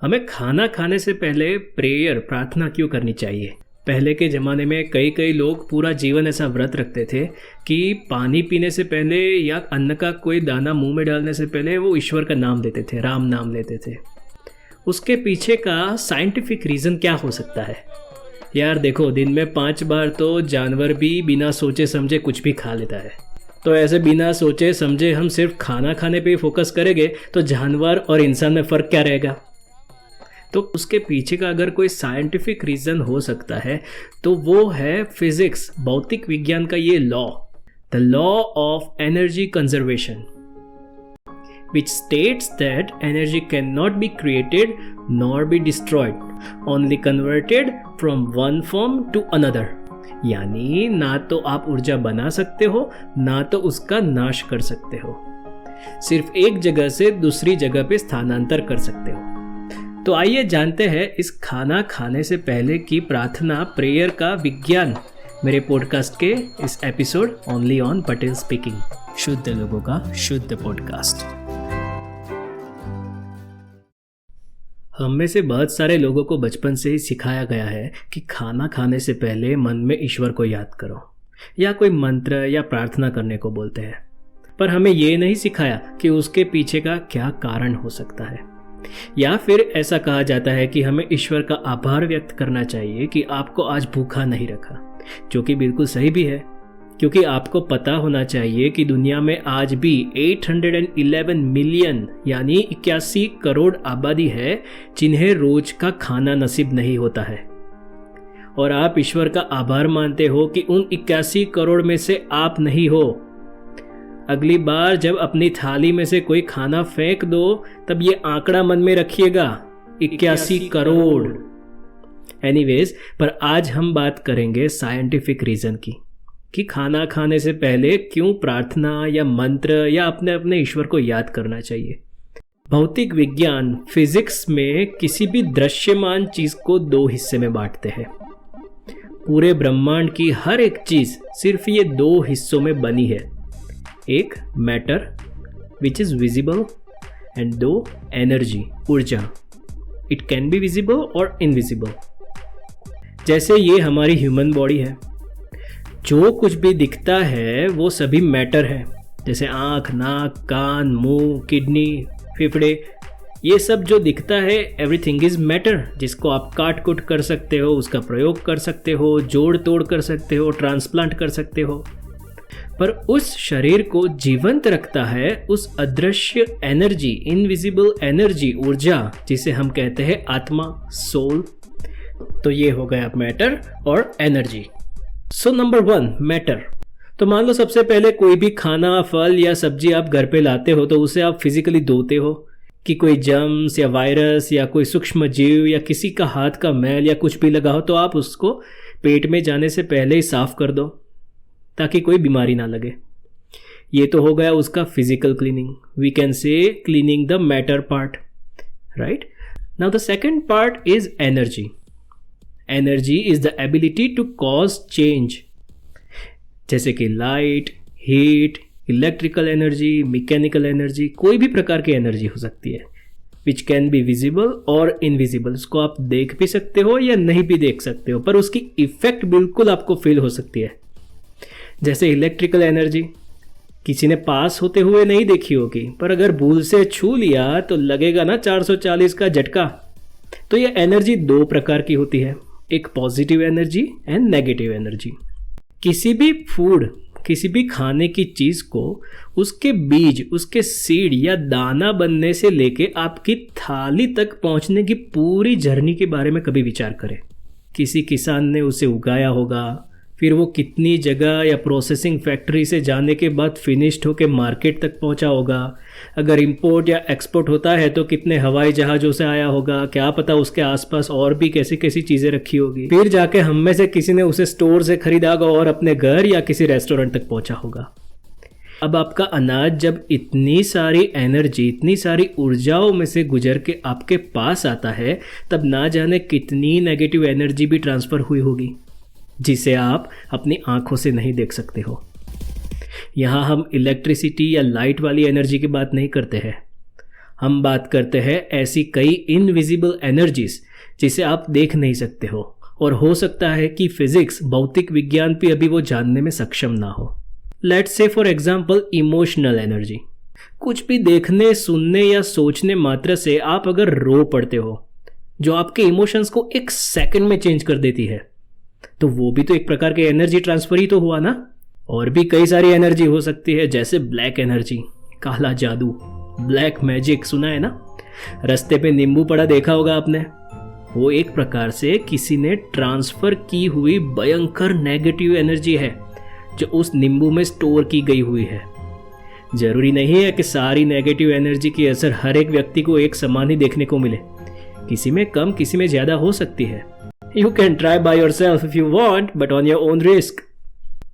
हमें खाना खाने से पहले प्रेयर प्रार्थना क्यों करनी चाहिए? पहले के ज़माने में कई लोग पूरा जीवन ऐसा व्रत रखते थे कि पानी पीने से पहले या अन्न का कोई दाना मुंह में डालने से पहले वो ईश्वर का नाम लेते थे, राम नाम लेते थे। उसके पीछे का साइंटिफिक रीज़न क्या हो सकता है? यार देखो, दिन में 5 बार तो जानवर भी बिना सोचे समझे कुछ भी खा लेता है। तो ऐसे बिना सोचे समझे हम सिर्फ खाना खाने पे ही फोकस करेंगे तो जानवर और इंसान में फ़र्क क्या रहेगा? तो उसके पीछे का अगर कोई साइंटिफिक रीज़न हो सकता है तो वो है फिजिक्स, भौतिक विज्ञान का ये law, the law of energy conservation, which states that energy cannot be created nor be destroyed, only converted from one form to another. यानी ना तो आप ऊर्जा बना सकते हो ना तो उसका नाश कर सकते हो, सिर्फ एक जगह से दूसरी जगह पे स्थानांतर कर सकते हो। तो आइए जानते हैं इस खाना खाने से पहले की प्रार्थना, प्रेयर का विज्ञान, मेरे पॉडकास्ट के इस episode only on Patel speaking, शुद्ध लोगों का शुद्ध पॉडकास्ट। हम में से बहुत सारे लोगों को बचपन से ही सिखाया गया है कि खाना खाने से पहले मन में ईश्वर को याद करो या कोई मंत्र या प्रार्थना करने को बोलते हैं, पर हमें ये नहीं सिखाया कि उसके पीछे का क्या कारण हो सकता है। या फिर ऐसा कहा जाता है कि हमें ईश्वर का आभार व्यक्त करना चाहिए कि आपको आज भूखा नहीं रखा, जो कि बिल्कुल सही भी है, क्योंकि आपको पता होना चाहिए कि दुनिया में आज भी 811 मिलियन यानी 81 करोड़ आबादी है जिन्हें रोज का खाना नसीब नहीं होता है। और आप ईश्वर का आभार मानते हो कि उन 81 करोड़ में से आप नहीं हो। अगली बार जब अपनी थाली में से कोई खाना फेंक दो तब ये आंकड़ा मन में रखिएगा, 81 करोड़। एनीवेज, पर आज हम बात करेंगे साइंटिफिक रीजन की कि खाना खाने से पहले क्यों प्रार्थना या मंत्र या अपने अपने ईश्वर को याद करना चाहिए। भौतिक विज्ञान फिजिक्स में किसी भी दृश्यमान चीज को 2 हिस्से में बांटते हैं। पूरे ब्रह्मांड की हर एक चीज सिर्फ ये 2 हिस्सों में बनी है, एक matter which is visible and 2 energy, ऊर्जा। इट कैन बी विजिबल और इनविजिबल। जैसे ये हमारी ह्यूमन बॉडी है, जो कुछ भी दिखता है वो सभी मैटर है, जैसे आँख, नाक, कान, मुंह, किडनी, फेफड़े, ये सब जो दिखता है एवरीथिंग इज मैटर, जिसको आप काट कुट कर सकते हो, उसका प्रयोग कर सकते हो, जोड़ तोड़ कर सकते हो, ट्रांसप्लांट कर सकते हो। पर उस शरीर को जीवंत रखता है उस अदृश्य एनर्जी, इनविजिबल एनर्जी, ऊर्जा, जिसे हम कहते हैं आत्मा, सोल। तो ये हो गया मैटर और एनर्जी। So number 1, matter. तो मान लो सबसे पहले कोई भी खाना, फल या सब्जी आप घर पे लाते हो तो उसे आप फिजिकली धोते हो कि कोई जर्म्स या वायरस या कोई सूक्ष्म जीव या किसी का हाथ का मैल या कुछ भी लगा हो तो आप उसको पेट में जाने से पहले ही साफ कर दो ताकि कोई बीमारी ना लगे। ये तो हो गया उसका physical cleaning, we can say cleaning the matter part, right. Now the second part is energy. Energy is the ability to cause change, जैसे कि light, heat, electrical energy, mechanical energy, कोई भी प्रकार की एनर्जी हो सकती है, विच कैन बी विजिबल और इनविजिबल। उसको आप देख भी सकते हो या नहीं भी देख सकते हो, पर उसकी इफेक्ट बिल्कुल आपको फील हो सकती है। जैसे इलेक्ट्रिकल एनर्जी किसी ने पास होते हुए नहीं देखी होगी, पर अगर भूल से छू लिया तो लगेगा ना 440 का झटका। तो ये एनर्जी 2 प्रकार की होती है, एक positive energy and negative energy. किसी भी फूड, किसी भी खाने की चीज़ को उसके बीज, उसके सीड या दाना बनने से लेके आपकी थाली तक पहुंचने की पूरी जर्नी के बारे में कभी विचार करें। किसी किसान ने उसे उगाया होगा, फिर वो कितनी जगह या प्रोसेसिंग फैक्ट्री से जाने के बाद फिनिश्ड होकर मार्केट तक पहुंचा होगा। अगर इंपोर्ट या एक्सपोर्ट होता है तो कितने हवाई जहाज़ों से आया होगा, क्या पता उसके आसपास और भी कैसी कैसी चीज़ें रखी होगी। फिर जाके हम में से किसी ने उसे स्टोर से खरीदा होगा और अपने घर या किसी रेस्टोरेंट तक पहुंचा होगा। अब आपका अनाज जब इतनी सारी एनर्जी, इतनी सारी ऊर्जाओं में से गुजर के आपके पास आता है, तब ना जाने कितनी नेगेटिव एनर्जी भी ट्रांसफ़र हुई होगी, जिसे आप अपनी आंखों से नहीं देख सकते हो। यहाँ हम इलेक्ट्रिसिटी या लाइट वाली एनर्जी की बात नहीं करते हैं, हम बात करते हैं ऐसी कई इनविजिबल एनर्जीज जिसे आप देख नहीं सकते हो, और हो सकता है कि फिजिक्स, भौतिक विज्ञान भी अभी वो जानने में सक्षम ना हो। Let's say for example emotional energy. कुछ भी देखने, सुनने या सोचने मात्र से आप अगर रो पड़ते हो, जो आपके इमोशंस को एक सेकंड में चेंज कर देती है, तो वो भी तो एक प्रकार के एनर्जी ट्रांसफर ही तो हुआ ना। और भी कई सारी एनर्जी हो सकती है, जैसे ब्लैक एनर्जी, काला जादू, ब्लैक मैजिक, सुना है ना। रास्ते पे नींबू पड़ा देखा होगा आपने। वो एक प्रकार से किसी ने ट्रांसफर की हुई भयंकर नेगेटिव एनर्जी है जो उस नींबू में स्टोर की गई हुई है। जरूरी नहीं है कि सारी नेगेटिव एनर्जी की असर हर एक व्यक्ति को एक समान ही देखने को मिले। किसी में कम, किसी में ज्यादा हो सकती है। You can try by yourself if you want, but on your own risk.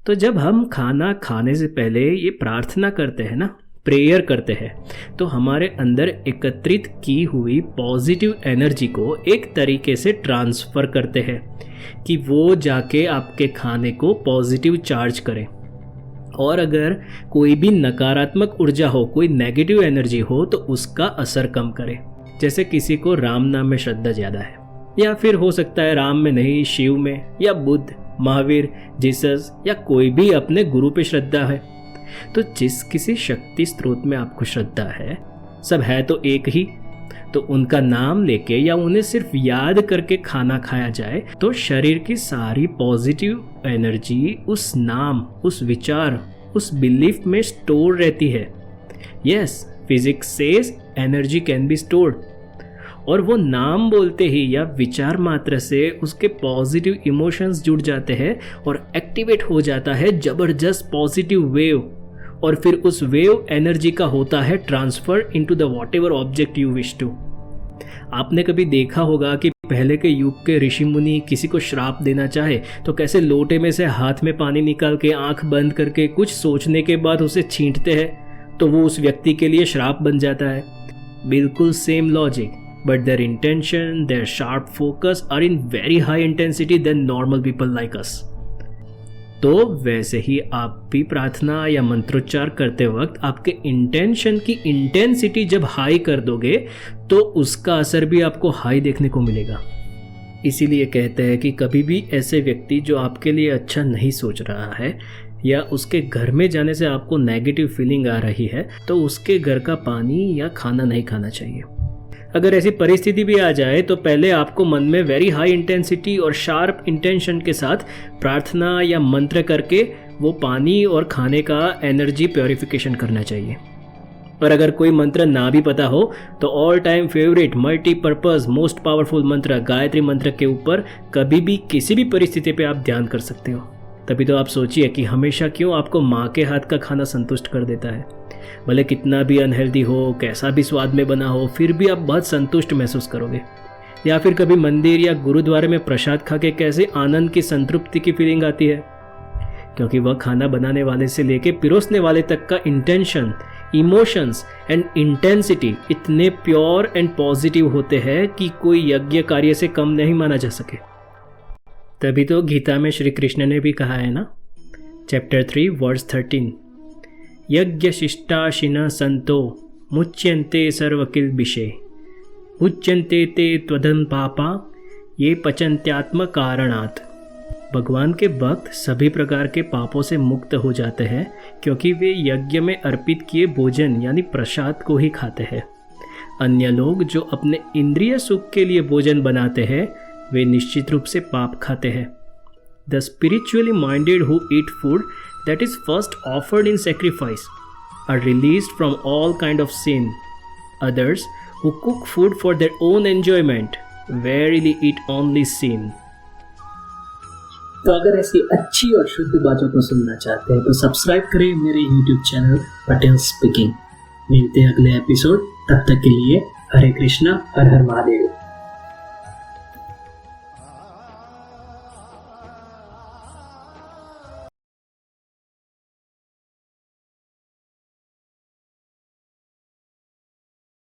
तो जब हम खाना खाने से पहले ये प्रार्थना करते हैं ना, प्रेयर करते हैं, तो हमारे अंदर एकत्रित की हुई पॉजिटिव एनर्जी को एक तरीके से ट्रांसफर करते हैं कि वो जाके आपके खाने को पॉजिटिव चार्ज करें। और अगर कोई भी नकारात्मक ऊर्जा हो, कोई नेगेटिव एनर्जी हो, तो उसका असर कम करें। जैसे किसी को राम नाम में श्रद्धा ज़्यादा है, या फिर हो सकता है राम में नहीं, शिव में, या बुद्ध, महावीर, जीसस, या कोई भी अपने गुरु पे श्रद्धा है। तो जिस किसी शक्ति स्रोत में आपको श्रद्धा है, सब है तो एक ही, तो उनका नाम लेके या उन्हें सिर्फ याद करके खाना खाया जाए तो शरीर की सारी पॉजिटिव एनर्जी उस नाम, उस विचार, उस बिलीफ में स्टोर रहती है। Yes, physics says energy can be stored. और वो नाम बोलते ही या विचार मात्र से उसके पॉजिटिव इमोशंस जुड़ जाते हैं और एक्टिवेट हो जाता है जबरदस्त पॉजिटिव वेव, और फिर उस वेव एनर्जी का होता है transfer into the whatever object you wish to. आपने कभी देखा होगा कि पहले के युग के ऋषि मुनि किसी को श्राप देना चाहे तो कैसे लोटे में से हाथ में पानी निकाल के आंख बंद करके कुछ सोचने के बाद उसे छींटते हैं, तो वो उस व्यक्ति के लिए श्राप बन जाता है। बिल्कुल same logic, but their intention, their sharp focus are in very high intensity than normal people like us. तो वैसे ही आप भी प्रार्थना या मंत्रोच्चार करते वक्त आपके इंटेंशन की इंटेंसिटी जब हाई कर दोगे तो उसका असर भी आपको हाई देखने को मिलेगा। इसीलिए कहते हैं कि कभी भी ऐसे व्यक्ति जो आपके लिए अच्छा नहीं सोच रहा है या उसके घर में जाने से आपको नेगेटिव फीलिंग आ रही है, तो उसके घर का पानी या खाना नहीं खाना चाहिए। अगर ऐसी परिस्थिति भी आ जाए तो पहले आपको मन में वेरी हाई इंटेंसिटी और शार्प इंटेंशन के साथ प्रार्थना या मंत्र करके वो पानी और खाने का एनर्जी प्योरिफिकेशन करना चाहिए। और अगर कोई मंत्र ना भी पता हो तो all time favourite multipurpose most powerful मंत्र गायत्री मंत्र के ऊपर कभी भी किसी भी परिस्थिति पे आप ध्यान कर सकते हो। तभी तो आप सोचिए कि हमेशा क्यों आपको माँ के हाथ का खाना संतुष्ट कर देता है। भले कितना भी अनहेल्दी हो, कैसा भी स्वाद में बना हो, फिर भी आप बहुत संतुष्ट महसूस करोगे। या फिर कभी मंदिर या गुरुद्वारे में प्रसाद खा के कैसे आनंद की, संतृप्ति की फीलिंग आती है, क्योंकि वह खाना बनाने वाले से लेके पिरोसने वाले तक का इंटेंशन, इमोशंस एंड इंटेंसिटी इतने प्योर एंड पॉजिटिव होते हैं कि कोई यज्ञ कार्य से कम नहीं माना जा सके। तभी तो गीता में श्री कृष्ण ने भी कहा है ना, चैप्टर 3 वर्स 13, यज्ञ शिष्टाशिन संतो मुच्यन्ते सर्वकिल्बिषे मुच्यन्ते ते त्वदन पापा ये पचन्त्यात्म कारणात्। भगवान के भक्त सभी प्रकार के पापों से मुक्त हो जाते हैं क्योंकि वे यज्ञ में अर्पित किए भोजन यानी प्रसाद को ही खाते हैं। अन्य लोग जो अपने इंद्रिय सुख के लिए भोजन बनाते हैं वे निश्चित रूप से पाप खाते हैं। The spiritually minded who eat food that is first offered in sacrifice are released from all kind of sin. Others who cook food for their own enjoyment verily eat only sin. तो अगर ऐसी अच्छी और शुद्ध बातों को सुनना चाहते हैं तो सब्सक्राइब करें मेरे YouTube चैनल पटेल स्पीकिंग। मिलते हैं अगले एपिसोड, तब तक के लिए हरे कृष्णा, हर हर महादेव।